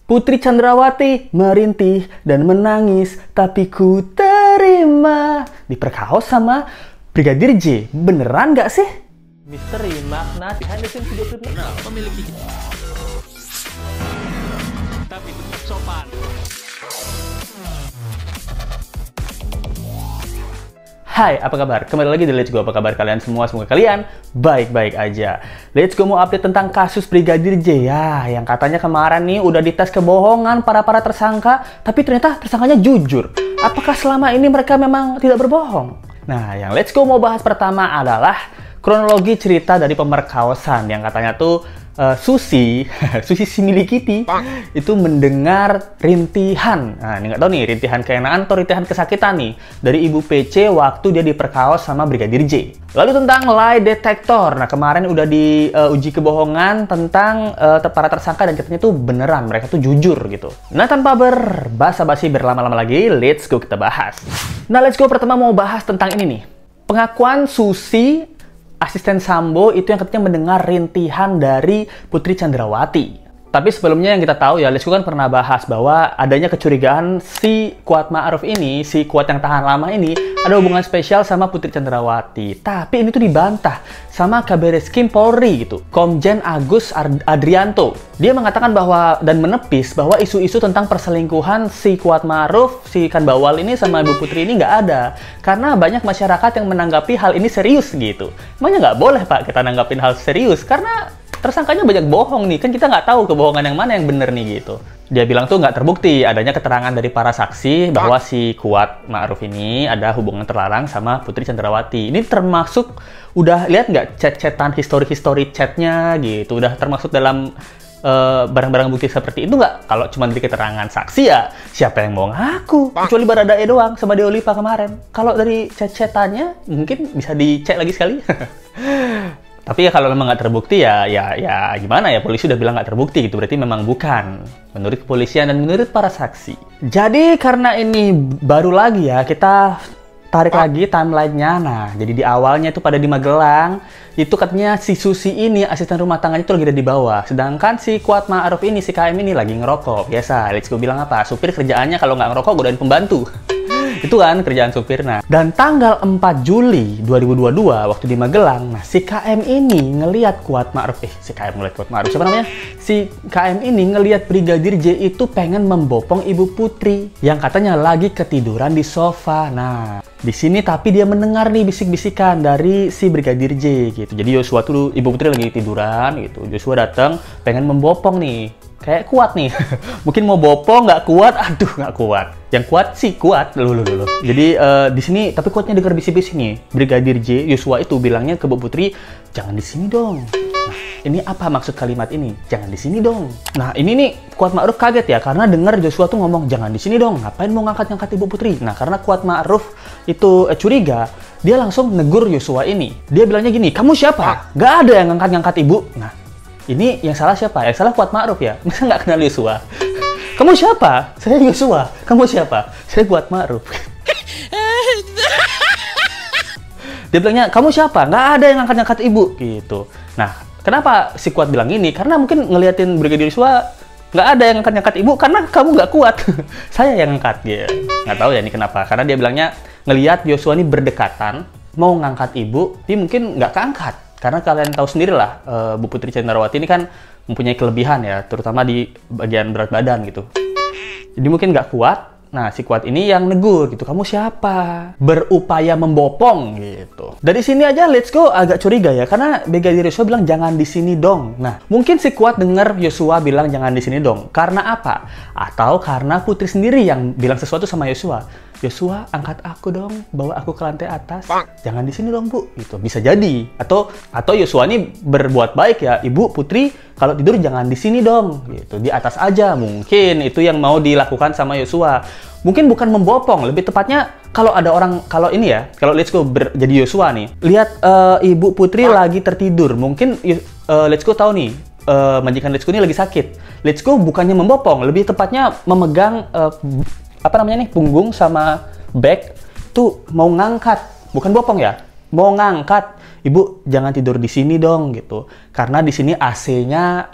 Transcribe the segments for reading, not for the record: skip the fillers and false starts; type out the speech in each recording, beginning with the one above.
Putri Chandrawati merintih dan menangis, tapi ku terima. Diperkaos sama Brigadir J. Beneran nggak sih? Misteri makna behind the scenes video klip memiliki tapi tetap sopan. Hai, apa kabar? Kembali lagi di Let's Go. Apa kabar kalian semua? Semoga kalian baik-baik aja. Let's Go mau update tentang kasus Brigadir J ya, yang katanya kemarin nih udah dites kebohongan para tersangka, tapi ternyata tersangkanya jujur. Apakah selama ini mereka memang tidak berbohong? Nah, yang Let's Go mau bahas pertama adalah kronologi cerita dari pemerkosaan yang katanya tuh Susi si milikiti itu mendengar rintihan. Nah, ini nggak tahu nih rintihan keenaan atau rintihan kesakitan nih dari Ibu PC waktu dia diperkaos sama Brigadir J. Lalu tentang lie detector. Nah, kemarin udah diuji kebohongan tentang para tersangka dan katanya tuh beneran, mereka tuh jujur gitu. Nah, tanpa berbasa-basi berlama-lama lagi, let's go kita bahas. Nah, let's go pertama mau bahas tentang ini nih. Pengakuan Susi asisten Sambo itu yang katanya mendengar rintihan dari Putri Chandrawati. Tapi sebelumnya yang kita tahu ya, Let's Go kan pernah bahas bahwa adanya kecurigaan si Kuat Ma'ruf ini, si Kuat yang tahan lama ini, ada hubungan spesial sama Putri Chandrawati. Tapi ini tuh dibantah sama Kabareskim Polri gitu, Komjen Agus Adrianto. Dia mengatakan bahwa dan menepis bahwa isu-isu tentang perselingkuhan si Kuat Ma'ruf, si ikan bawal ini sama Ibu Putri ini nggak ada. Karena banyak masyarakat yang menanggapi hal ini serius gitu. Emangnya nggak boleh Pak kita nanggapin hal serius? Karena tersangkanya banyak bohong nih, kan kita nggak tahu kebohongan yang mana yang bener nih gitu. Dia bilang tuh nggak terbukti adanya keterangan dari para saksi bahwa si Kuat Ma'ruf ini ada hubungan terlarang sama Putri Chandrawati. Ini termasuk, udah lihat nggak chat-chatan, history chatnya gitu, udah termasuk dalam barang-barang bukti seperti itu nggak? Kalau cuma dari keterangan saksi ya, siapa yang mau ngaku? Kecuali Baradae doang sama Deolipa kemarin. Kalau dari chat-chatannya mungkin bisa dicek lagi sekali. Tapi ya kalau memang nggak terbukti ya gimana ya, polisi udah bilang nggak terbukti gitu, berarti memang bukan menurut kepolisian dan menurut para saksi. Jadi karena ini baru lagi ya, kita tarik lagi timelinenya. Nah, jadi di awalnya itu pada di Magelang, itu katanya si Susi ini asisten rumah tangganya itu lagi ada di bawah, sedangkan si Kuat Ma'ruf ini, si KM ini lagi ngerokok. Biasa, Let's Go bilang apa? Supir kerjaannya kalau nggak ngerokok godain pembantu. Itu kan kerjaan supir. Nah, dan tanggal 4 Juli 2022 waktu di Magelang, nah si KM ini ngelihat Kuat Ma'ruf, siapa namanya? Si KM ini ngelihat Brigadir J itu pengen membopong Ibu Putri yang katanya lagi ketiduran di sofa. Nah, di sini tapi dia mendengar nih bisik-bisikan dari si Brigadir J gitu. Jadi Yosua tuh, Ibu Putri lagi tiduran gitu. Yosua datang pengen membopong nih. Kayak Kuat nih, mungkin mau bopong nggak kuat, aduh nggak kuat. Yang kuat sih kuat, loh. Jadi di sini, tapi Kuatnya dengar bisik-bisik nih. Brigadir J, Yosua itu bilangnya ke Bu Putri, jangan di sini dong. Nah, ini apa maksud kalimat ini? Jangan di sini dong. Nah, ini nih Kuat Ma'ruf kaget ya, karena dengar Yosua tuh ngomong jangan di sini dong. Ngapain mau ngangkat Ibu Putri? Nah, karena Kuat Ma'ruf itu curiga, dia langsung negur Yosua ini. Dia bilangnya gini, kamu siapa? Gak ada yang ngangkat Ibu. Nah, ini yang salah siapa? Yang salah Kuat Ma'ruf ya? Masa nggak kenal Yosua? Kamu siapa? Saya Yosua. Kamu siapa? Saya Kuat Ma'ruf. Dia bilangnya, kamu siapa? Nggak ada yang ngangkat Ibu. Gitu. Nah, kenapa si Kuat bilang ini? Karena mungkin ngeliatin Brigadir Yosua, nggak ada yang ngangkat Ibu karena kamu nggak kuat. Saya yang ngangkat. Dia nggak tahu ya ini kenapa. Karena dia bilangnya, ngeliat Yosua ini berdekatan, mau ngangkat Ibu, dia mungkin nggak keangkat. Karena kalian tahu sendiri lah, Bu Putri Chandrawati ini kan mempunyai kelebihan ya, terutama di bagian berat badan gitu. Jadi mungkin nggak kuat. Nah, si Kuat ini yang negur gitu, kamu siapa? Berupaya membopong gitu. Dari sini aja Let's Go agak curiga ya, karena Brigadir Yosua bilang jangan di sini dong. Nah, mungkin si Kuat denger Yosua bilang jangan di sini dong. Karena apa? Atau karena Putri sendiri yang bilang sesuatu sama Yosua. Yosua, angkat aku dong, bawa aku ke lantai atas. Jangan di sini dong, Bu. Gitu. Bisa jadi. Atau Yosua ini berbuat baik ya, Ibu Putri kalau tidur jangan di sini dong, gitu. Di atas aja. Mungkin itu yang mau dilakukan sama Yosua. Mungkin bukan membopong, lebih tepatnya kalau ada orang, kalau ini ya, kalau Let's Go jadi Yosua nih, lihat Ibu Putri lagi tertidur. Mungkin Let's Go tahu nih, majikan Let's Go ini lagi sakit. Let's Go bukannya membopong, lebih tepatnya memegang punggung sama back tuh mau ngangkat, bukan bopong ya, mau ngangkat. Ibu jangan tidur di sini dong gitu, karena di sini AC-nya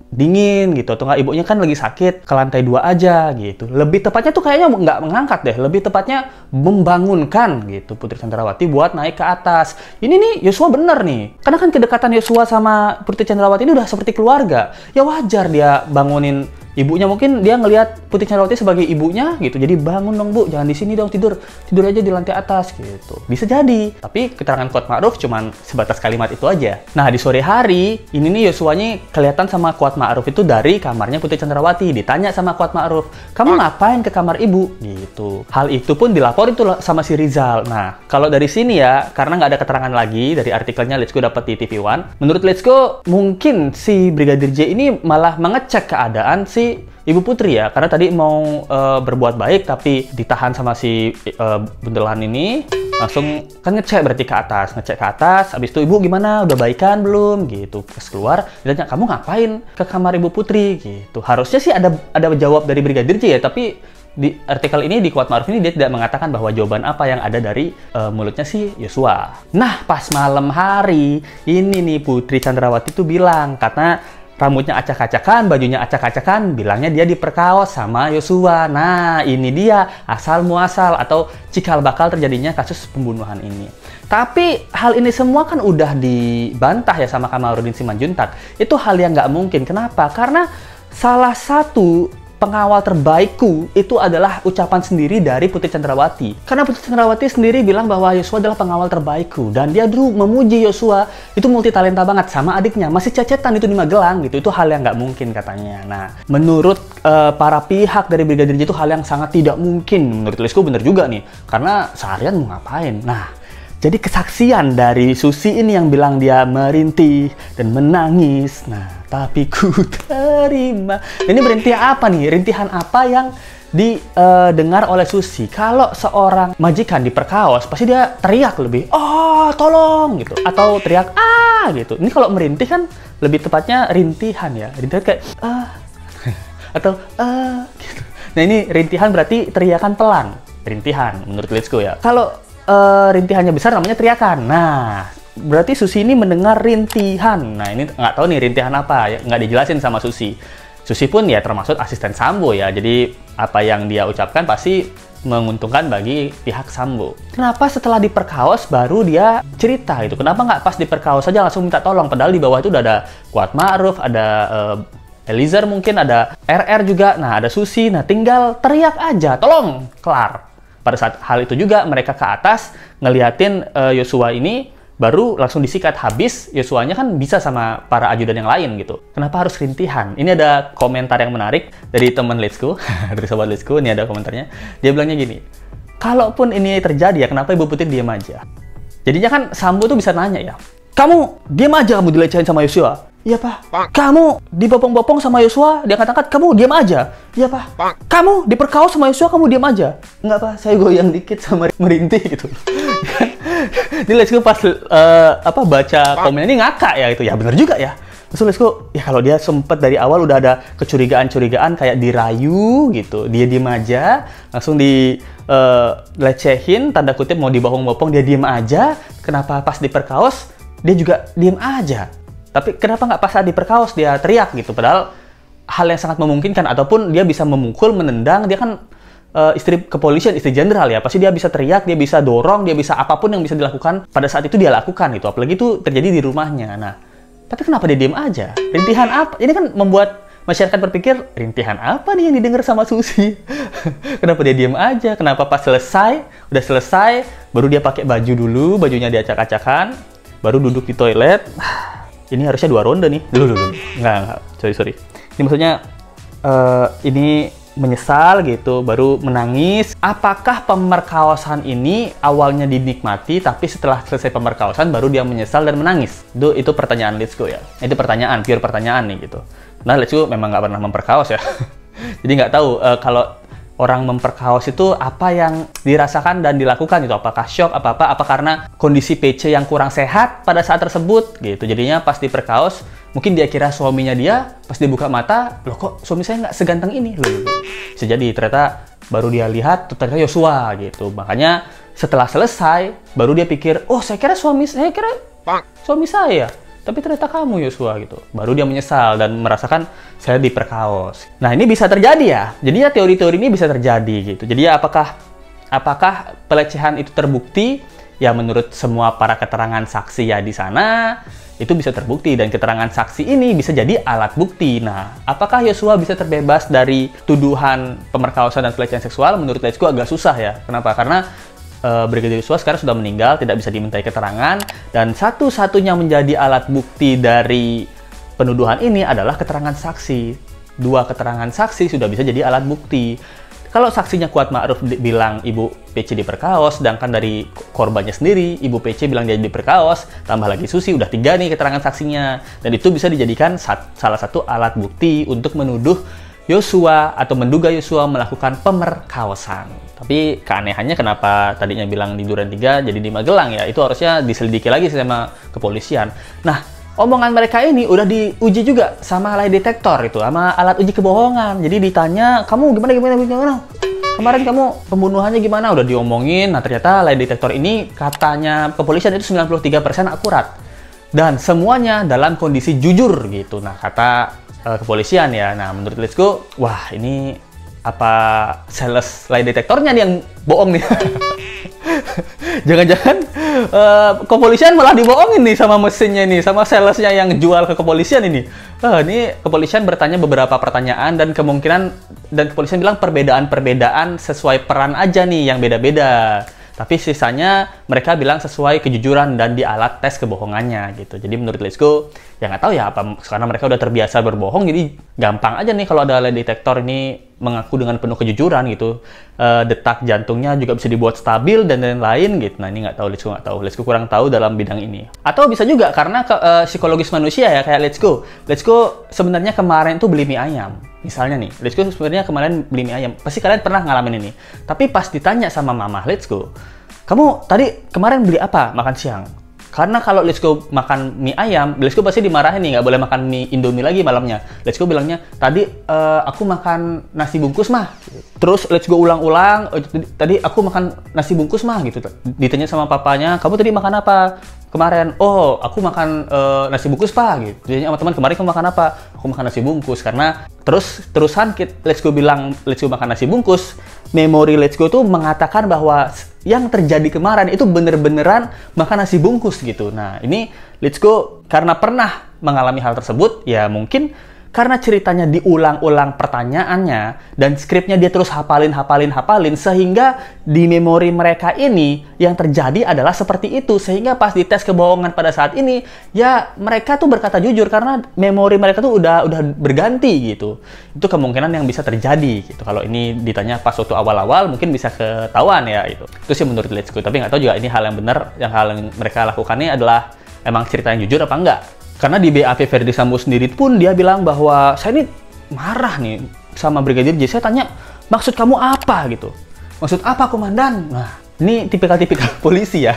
dingin gitu, atau nggak ibunya kan lagi sakit, ke lantai 2 aja gitu. Lebih tepatnya tuh kayaknya nggak mengangkat deh, lebih tepatnya membangunkan gitu Putri Chandrawati buat naik ke atas. Ini nih Yosua bener nih, karena kan kedekatan Yosua sama Putri Chandrawati ini udah seperti keluarga. Ya wajar dia bangunin ibunya, mungkin dia ngelihat Putri Chandrawati sebagai ibunya gitu. Jadi bangun dong Bu, jangan di sini dong, tidur aja di lantai atas gitu. Bisa jadi. Tapi keterangan Kuat Ma'ruf cuman sebatas kalimat itu aja. Nah, di sore hari ini nih Yosuanya kelihatan sama Kuat Ma'ruf itu dari kamarnya Putri Chandrawati. Ditanya sama Kuat Ma'ruf, "Kamu ngapain ke kamar ibu?" gitu. Hal itu pun dilaporin tuh sama si Rizal. Nah, kalau dari sini ya, karena nggak ada keterangan lagi dari artikelnya Let's Go dapat di TV One. Menurut Let's Go, mungkin si Brigadir J ini malah mengecek keadaan si Ibu Putri ya, karena tadi mau berbuat baik tapi ditahan sama si bundelan ini, langsung kan ngecek berarti ke atas, habis itu ibu gimana, udah baikan belum gitu. Pas keluar ditanya, "Kamu ngapain ke kamar Ibu Putri?" gitu. Harusnya sih ada jawab dari Brigadir J ya, tapi di artikel ini di Kuat Ma'ruf ini dia tidak mengatakan bahwa jawaban apa yang ada dari mulutnya si Yosua. Nah, pas malam hari ini nih Putri Chandrawati tuh bilang, karena rambutnya acak-acakan, bajunya acak-acakan, bilangnya dia diperkaos sama Yosua. Nah, ini dia asal muasal atau cikal bakal terjadinya kasus pembunuhan ini. Tapi hal ini semua kan udah dibantah ya sama Kamarudin Simanjuntak. Itu hal yang nggak mungkin. Kenapa? Karena salah satu pengawal terbaikku itu adalah ucapan sendiri dari Putri Chandrawati. Karena Putri Chandrawati sendiri bilang bahwa Yosua adalah pengawal terbaikku. Dan dia dulu memuji Yosua, itu multi talenta banget sama adiknya. Masih cecetan itu di Magelang gitu. Itu hal yang nggak mungkin katanya. Nah, menurut para pihak dari Brigadir J itu hal yang sangat tidak mungkin. Menurut Lesko bener juga nih. Karena seharian mau ngapain? Nah, jadi kesaksian dari Susi ini yang bilang dia merintih dan menangis. Nah, tapi ku terima. Ini rintihan apa nih? Rintihan apa yang didengar oleh Susi? Kalau seorang majikan diperkaos, pasti dia teriak lebih, "Oh, tolong!" gitu. Atau teriak, "Ah!" gitu. Ini kalau merintih kan lebih tepatnya rintihan ya. Rintihan kayak, "Ah!" atau, "Ah!" gitu. Nah, ini rintihan berarti teriakan pelan. Rintihan, menurut Letsko ya. Kalau rintihannya besar namanya teriakan. Nah, berarti Susi ini mendengar rintihan. Nah, ini nggak tahu nih rintihan apa, ya nggak dijelasin sama Susi. Susi pun ya termasuk asisten Sambo ya, jadi apa yang dia ucapkan pasti menguntungkan bagi pihak Sambo. Kenapa setelah diperkaos baru dia cerita gitu? Kenapa nggak pas diperkaos saja langsung minta tolong? Padahal di bawah itu udah ada Kuat Ma'ruf, ada Eliezer mungkin, ada RR juga, nah ada Susi, nah tinggal teriak aja, tolong, kelar. Pada saat hal itu juga mereka ke atas ngeliatin Yosua ini baru langsung disikat. Habis Yosuanya kan bisa sama para ajudan yang lain gitu. Kenapa harus rintihan? Ini ada komentar yang menarik dari teman Letsko, dari sobat Letsko. Ini ada komentarnya. Dia bilangnya gini, "Kalaupun ini terjadi ya kenapa Ibu Putri diam aja?" Jadinya kan Sambo tuh bisa nanya ya, "Kamu diam aja, kamu dilecehin sama Yosua?" "Iya, Pak." "Kamu dibopong-bopong sama Yosua, dia angkat-angkat, kamu diam aja." "Iya, Pak." "Kamu diperkaos sama Yosua, kamu diam aja." "Enggak, Pak, saya goyang dikit sama merintih." gitu. Ini Letsko pas baca komen ini ngakak ya gitu. Ya bener juga ya. Terus Letsko, ya kalau dia sempet dari awal udah ada kecurigaan-curigaan kayak dirayu gitu, dia diem aja, langsung dilecehin, tanda kutip mau dibohong-bohong, dia diem aja. Kenapa pas diperkaos dia juga diem aja? Tapi kenapa nggak pas saat diperkaos dia teriak gitu? Padahal hal yang sangat memungkinkan, ataupun dia bisa memukul, menendang, dia kan istri kepolisian, istri jenderal ya, pasti dia bisa teriak, dia bisa dorong, dia bisa apapun yang bisa dilakukan pada saat itu dia lakukan gitu. Apalagi itu terjadi di rumahnya. Nah, tapi kenapa dia diem aja? Rintihan apa? Ini kan membuat masyarakat berpikir, rintihan apa nih yang didengar sama Susi? Kenapa dia diem aja? Kenapa pas udah selesai, baru dia pakai baju dulu, bajunya diacak-acakan, baru duduk di toilet. Ini harusnya 2 ronde nih. Dulu. Enggak. Sorry. Ini maksudnya, ini menyesal gitu, baru menangis. Apakah pemerkaosan ini awalnya dinikmati, tapi setelah selesai pemerkaosan baru dia menyesal dan menangis? Itu pertanyaan Letsko ya. Itu pertanyaan, pure pertanyaan nih gitu. Nah, Letsko memang nggak pernah memperkaos ya. Jadi nggak tahu kalau orang memperkaos itu apa yang dirasakan dan dilakukan gitu. Apakah shock, apa karena kondisi PC yang kurang sehat pada saat tersebut gitu. Jadinya pas diperkaos, mungkin dia kira suaminya dia, pas dia buka mata, loh kok suami saya nggak seganteng ini? Loh. Bisa jadi, ternyata baru dia lihat, ternyata Yosua gitu. Makanya setelah selesai, baru dia pikir, oh saya kira suami saya. tapi ternyata kamu Yosua gitu. Baru dia menyesal dan merasakan saya diperkaos. Nah, ini bisa terjadi ya. Jadi ya teori-teori ini bisa terjadi gitu. Jadi ya apakah pelecehan itu terbukti? Ya menurut semua para keterangan saksi ya di sana itu bisa terbukti, dan keterangan saksi ini bisa jadi alat bukti. Nah, apakah Yosua bisa terbebas dari tuduhan pemerkosaan dan pelecehan seksual? Menurut Let's Go agak susah ya. Kenapa? Karena Brigadir Yosua sekarang sudah meninggal, tidak bisa dimintai keterangan, dan satu-satunya menjadi alat bukti dari penuduhan ini adalah keterangan saksi. 2 keterangan saksi sudah bisa jadi alat bukti. Kalau saksinya Kuat Ma'ruf bilang Ibu PC diperkaos, sedangkan dari korbannya sendiri, Ibu PC bilang dia diperkaos, tambah lagi Susi, udah 3 nih keterangan saksinya. Dan itu bisa dijadikan salah satu alat bukti untuk menuduh Yosua atau menduga Yosua melakukan pemerkosaan. Tapi keanehannya kenapa tadinya bilang di Duren 3 jadi di Magelang ya, itu harusnya diselidiki lagi sama kepolisian. Nah, omongan mereka ini udah diuji juga sama lie detektor itu, sama alat uji kebohongan. Jadi ditanya, kamu gimana? Kemarin kamu pembunuhannya gimana? Udah diomongin. Nah, ternyata lie detektor ini katanya kepolisian itu 93% akurat. Dan semuanya dalam kondisi jujur gitu. Nah, kata kepolisian ya. Nah, menurut Let's Go, wah ini apa sales lie detektornya nih yang bohong nih. Jangan-jangan kepolisian malah dibohongin nih sama mesinnya nih, sama salesnya yang jual ke kepolisian ini. Ini kepolisian bertanya beberapa pertanyaan dan kepolisian bilang perbedaan-perbedaan sesuai peran aja nih yang beda-beda. Tapi sisanya mereka bilang sesuai kejujuran dan di alat tes kebohongannya gitu. Jadi menurut Let's Go, ya nggak tahu ya apa karena mereka udah terbiasa berbohong, jadi gampang aja nih kalau ada lie detektor ini mengaku dengan penuh kejujuran gitu. Detak jantungnya juga bisa dibuat stabil dan lain-lain gitu. Nah, ini nggak tahu, Let's Go nggak tahu. Let's Go kurang tahu dalam bidang ini. Atau bisa juga karena psikologis manusia ya, kayak Let's Go. Let's Go sebenarnya kemarin tuh beli mie ayam. Misalnya nih, Let's Go sebenarnya kemarin beli mie ayam. Pasti kalian pernah ngalamin ini. Tapi pas ditanya sama mama Let's Go, kamu tadi kemarin beli apa makan siang? Karena kalau Let's Go makan mie ayam, Let's Go pasti dimarahin nih, nggak boleh makan mie Indomie lagi malamnya. Let's Go bilangnya, tadi aku makan nasi bungkus mah. Terus Let's Go ulang-ulang, tadi aku makan nasi bungkus mah gitu. Ditanya sama papanya, kamu tadi makan apa? Kemarin, oh aku makan nasi bungkus pak gitu. Jadi sama teman, kemarin kamu makan apa? Aku makan nasi bungkus. Karena terusan Let's Go bilang Let's Go makan nasi bungkus, memori Let's Go tuh mengatakan bahwa yang terjadi kemarin itu bener-beneran makan nasi bungkus gitu. Nah, ini Let's Go karena pernah mengalami hal tersebut, ya mungkin karena ceritanya diulang-ulang pertanyaannya dan skripnya dia terus hafalin sehingga di memori mereka ini yang terjadi adalah seperti itu, sehingga pas dites kebohongan pada saat ini ya mereka tuh berkata jujur karena memori mereka tuh udah berganti gitu. Itu kemungkinan yang bisa terjadi gitu. Kalau ini ditanya pas waktu awal-awal mungkin bisa ketahuan ya itu. Itu sih menurut Let's Go, tapi nggak tahu juga ini hal yang benar, hal yang mereka lakukan ini adalah emang cerita yang jujur apa enggak. Karena di BAP Verdi Sambo sendiri pun dia bilang bahwa saya ini marah nih sama Brigadir J. Saya tanya, maksud kamu apa gitu? Maksud apa komandan? Nah, ini tipikal-tipikal polisi ya.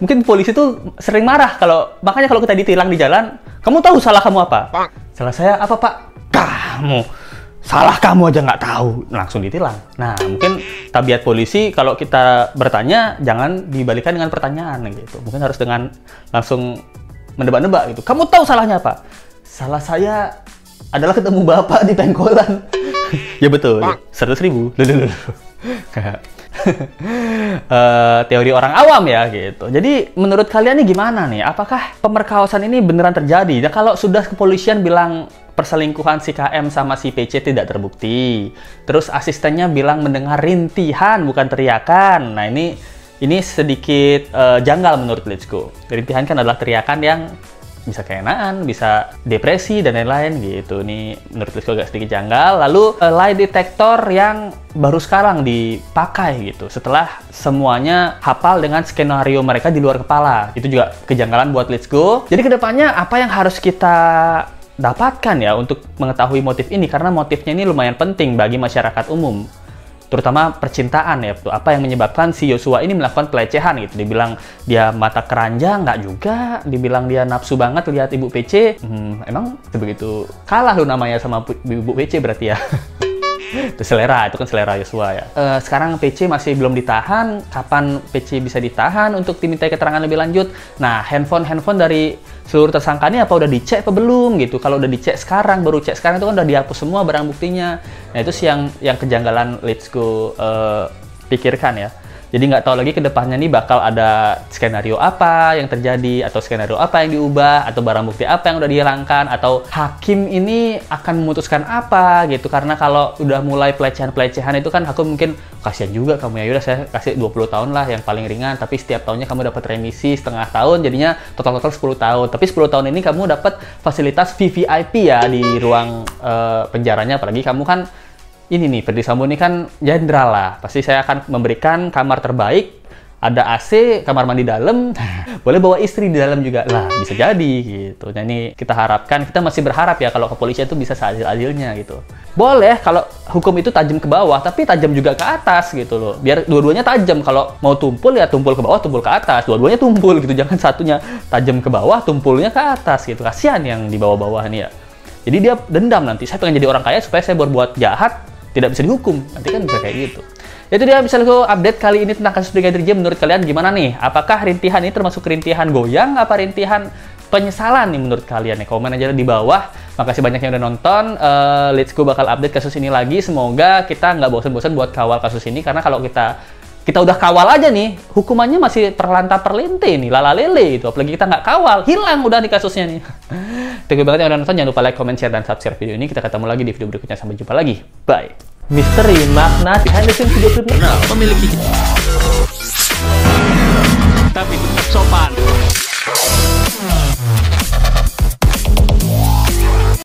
Mungkin polisi tuh sering marah makanya kalau kita ditilang di jalan, kamu tahu salah kamu apa? Salah saya apa pak? Kamu. Salah kamu aja nggak tahu, langsung ditilang. Nah, mungkin tabiat polisi kalau kita bertanya jangan dibalikan dengan pertanyaan gitu. Mungkin harus dengan langsung menebak-nebak gitu. Kamu tahu salahnya apa? Salah saya adalah ketemu bapak di pengkolan. Ya betul. 100.000. Teori orang awam ya gitu. Jadi menurut kalian nih gimana nih? Apakah pemerkosaan ini beneran terjadi? Nah, kalau sudah kepolisian bilang perselingkuhan si KM sama si PC tidak terbukti, terus asistennya bilang mendengar rintihan bukan teriakan. Nah, ini sedikit janggal menurut Let's Go. Rintihan kan adalah teriakan yang bisa keenaan, bisa depresi, dan lain-lain gitu. Ini menurut Let's Go agak sedikit janggal. Lalu lie detector yang baru sekarang dipakai gitu. Setelah semuanya hafal dengan skenario mereka di luar kepala. Itu juga kejanggalan buat Let's Go. Jadi kedepannya apa yang harus kita dapatkan ya untuk mengetahui motif ini? Karena motifnya ini lumayan penting bagi masyarakat umum. Terutama percintaan ya, apa yang menyebabkan si Yosua ini melakukan pelecehan gitu. Dibilang dia mata keranjang, nggak juga. Dibilang dia nafsu banget lihat Ibu PC. Emang sebegitu kalah lu namanya sama Ibu PC berarti ya. Itu selera, itu kan selera Yosua ya. Sekarang PC masih belum ditahan. Kapan PC bisa ditahan untuk dimintai keterangan lebih lanjut? Nah, handphone dari seluruh tersangka ini apa udah dicek apa belum gitu? Kalau udah dicek sekarang, baru cek sekarang itu kan udah dihapus semua barang buktinya. Nah, itu sih yang kejanggalan Let's Go pikirkan ya. Jadi nggak tahu lagi ke depannya nih bakal ada skenario apa yang terjadi, atau skenario apa yang diubah, atau barang bukti apa yang udah dihilangkan, atau hakim ini akan memutuskan apa gitu. Karena kalau udah mulai pelecehan-pelecehan itu kan hakim mungkin kasihan juga kamu ya, yaudah saya kasih 20 tahun lah yang paling ringan, tapi setiap tahunnya kamu dapat remisi setengah tahun, jadinya total 10 tahun. Tapi 10 tahun ini kamu dapat fasilitas VVIP ya di ruang penjaranya, apalagi kamu kan ini nih, Ferdy Sambo ini kan jenderal lah. Pasti saya akan memberikan kamar terbaik, ada AC, kamar mandi dalam, boleh bawa istri di dalam juga. Lah, bisa jadi gitu. Nah, ini kita harapkan, kita masih berharap ya kalau kepolisian itu bisa seadil-adilnya gitu. Boleh kalau hukum itu tajam ke bawah, tapi tajam juga ke atas gitu loh. Biar dua-duanya tajam. Kalau mau tumpul ya tumpul ke bawah, tumpul ke atas. Dua-duanya tumpul gitu. Jangan satunya tajam ke bawah, tumpulnya ke atas gitu. Kasihan yang di bawah-bawah ini ya. Jadi dia dendam nanti. Saya pengen jadi orang kaya supaya saya berbuat jahat tidak bisa dihukum, nanti kan bisa kayak gitu. Itu dia misalnya update kali ini tentang kasus Brigadir J. Menurut kalian gimana nih? Apakah rintihan ini termasuk rintihan goyang, apa rintihan penyesalan nih menurut kalian nih? Komen aja di bawah. Makasih banyak yang udah nonton. Let's Go bakal update kasus ini lagi. Semoga kita nggak bosan-bosan buat kawal kasus ini, karena kalau kita udah kawal aja nih, hukumannya masih perlanta perlinte nih, lala lele itu. Apalagi kita nggak kawal, hilang udah nih kasusnya nih. Thank you banget yang udah nonton. Jangan lupa like, comment, share, dan subscribe video ini. Kita ketemu lagi di video berikutnya. Sampai jumpa lagi. Bye. Misteri makna behind the scenes video klip memiliki tapi tetap sopan.